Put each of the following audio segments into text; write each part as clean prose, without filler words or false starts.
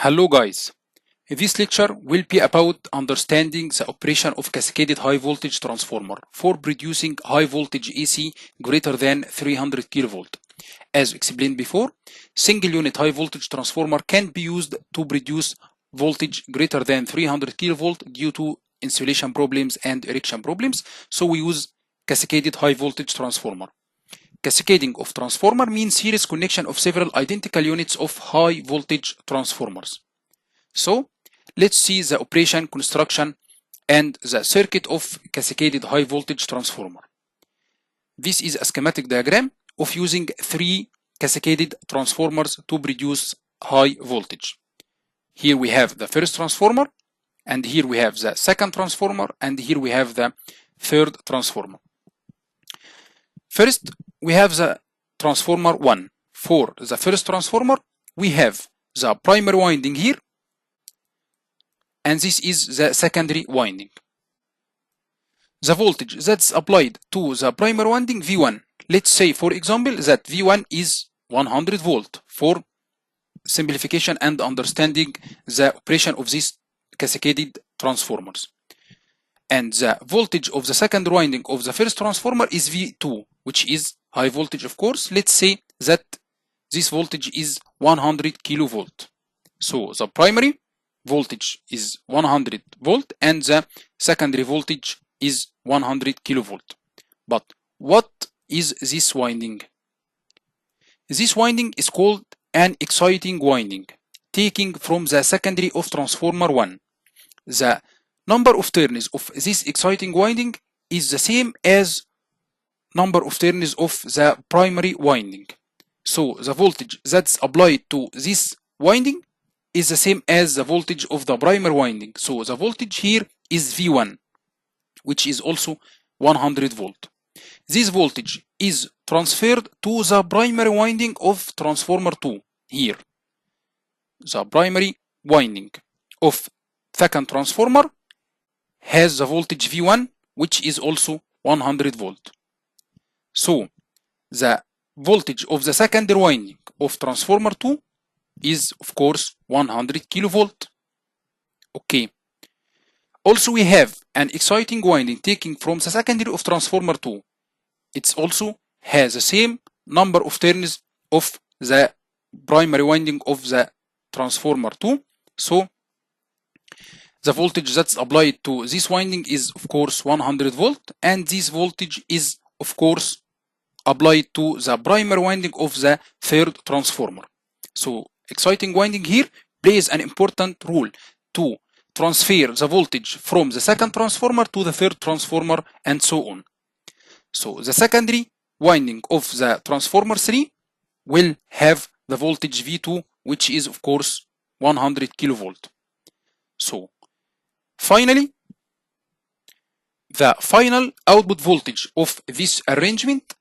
Hello guys, this lecture will be about understanding the operation of cascaded high voltage transformer for producing high voltage AC greater than 300 kV. As explained before, single unit high voltage transformer can be used to produce voltage greater than 300 kV due to insulation problems and erection problems, so we use cascaded high voltage transformer. Cascading of transformer means series connection of several identical units of high voltage transformers. So let's see the operation, construction, and the circuit of cascaded high voltage transformer. This is a schematic diagram of using three cascaded transformers to produce high voltage. Here we have the first transformer, and here we have the second transformer, and here we have the third transformer. First, we have the transformer 1. For the first transformer, we have the primary winding here, and this is the secondary winding. The voltage that's applied to the primary winding V1. Let's say, for example, that V1 is 100 volt for simplification and understanding the operation of these cascaded transformers. And the voltage of the second winding of the first transformer is V2, which is high voltage, of course. Let's say that this voltage is 100 kilovolt. So the primary voltage is 100 volt and the secondary voltage is 100 kilovolt. But what is this winding? This winding is called an exciting winding, taking from the secondary of transformer 1. The number of turns of this exciting winding is the same as number of turns of the primary winding. So the voltage that's applied to this winding is the same as the voltage of the primary winding. So the voltage here is V1, which is also 100 volt. This voltage is transferred to the primary winding of transformer 2 here. The primary winding of second transformer has the voltage V1, which is also 100 volt. So the voltage of the secondary winding of transformer 2 is, of course, 100 kilovolt. Okay. Also, we have an exciting winding taking from the secondary of transformer 2. It also has the same number of turns of the primary winding of the transformer 2. So the voltage that's applied to this winding is, of course, 100 volt, and this voltage is, of course, applied to the primary winding of the third transformer. So exciting winding here plays an important role to transfer the voltage from the second transformer to the third transformer and so on. So the secondary winding of the transformer 3 will have the voltage V2, which is, of course, 100 kilovolt. So finally, the final output voltage of this arrangement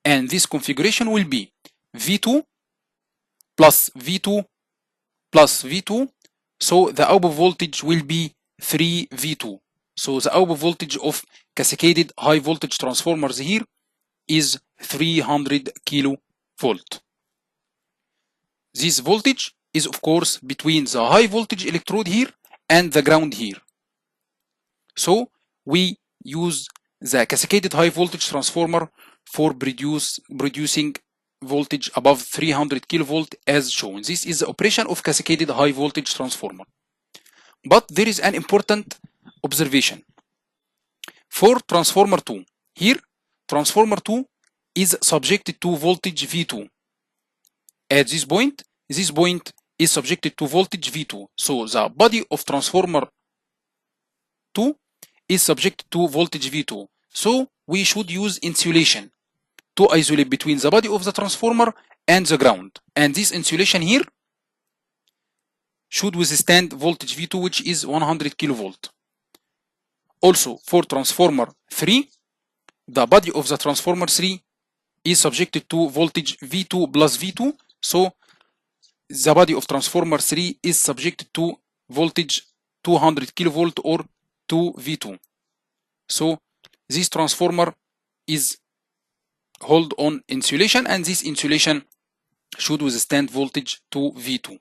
and this configuration will be V2 plus V2 plus V2. So the output voltage will be 3V2. So the output voltage of cascaded high voltage transformers here is 300 kilovolt. This voltage is, of course, between the high voltage electrode here and the ground here. So we use the cascaded high voltage transformer for producing voltage above 300 kilovolt as shown. This is the operation of cascaded high voltage transformer. But there is an important observation. For transformer 2, here transformer 2 is subjected to voltage V2. At this point is subjected to voltage V2. So the body of transformer 2 is subject to voltage V2. So we should use insulation to isolate between the body of the transformer and the ground. And this insulation here should withstand voltage V2, which is 100 kilovolt. Also, for transformer 3, the body of the transformer 3 is subjected to voltage V2 plus V2. So the body of transformer 3 is subjected to voltage 200 kilovolt or 2V2. So this transformer is hold on insulation, and this insulation should withstand voltage 2V2.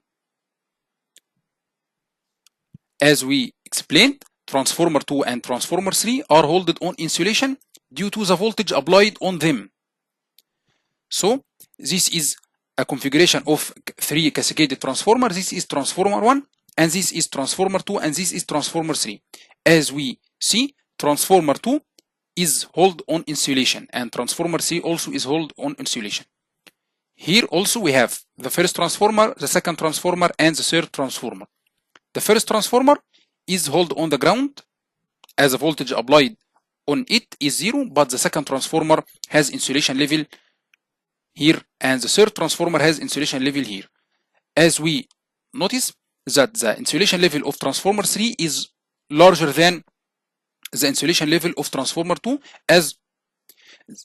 As we explained, transformer 2 and transformer 3 are held on insulation due to the voltage applied on them. So this is a configuration of 3 cascaded transformers. This is transformer 1, and this is transformer 2, and this is transformer 3. As we see, transformer 2 is held on insulation, and transformer 3 also is held on insulation. Here also we have the first transformer, the second transformer, and the third transformer. The first transformer is held on the ground as the voltage applied on it is 0, but the second transformer has insulation level here, and the third transformer has insulation level here. As we notice that the insulation level of transformer 3 is larger than the insulation level of transformer 2, as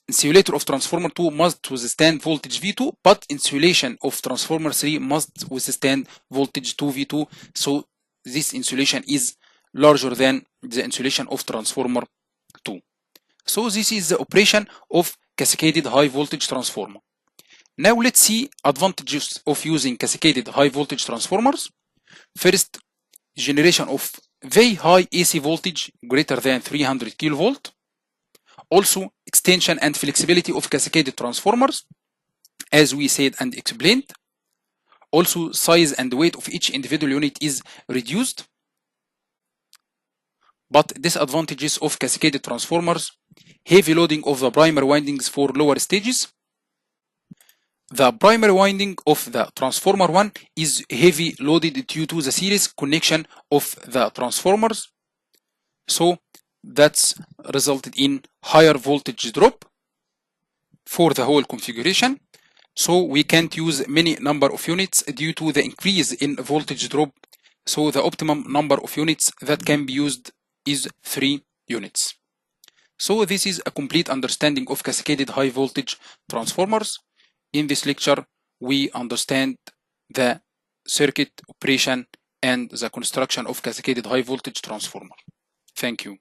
insulator of transformer 2 must withstand voltage V2, but insulation of transformer 3 must withstand voltage 2V2, so this insulation is larger than the insulation of transformer 2. So this is the operation of cascaded high voltage transformer. Now let's see advantages of using cascaded high voltage transformers. First, generation of very high AC voltage greater than 300 kilovolt. Also, extension and flexibility of cascaded transformers, as we said and explained. Also, size and weight of each individual unit is reduced. But disadvantages of cascaded transformers: heavy loading of the primary windings for lower stages. The primary winding of the transformer 1 is heavy loaded due to the series connection of the transformers, so that's resulted in higher voltage drop for the whole configuration. So we can't use many number of units due to the increase in voltage drop, so the optimum number of units that can be used is 3 units. So this is a complete understanding of cascaded high voltage transformers. In this lecture, we understand the circuit operation and the construction of cascaded high voltage transformer. Thank you.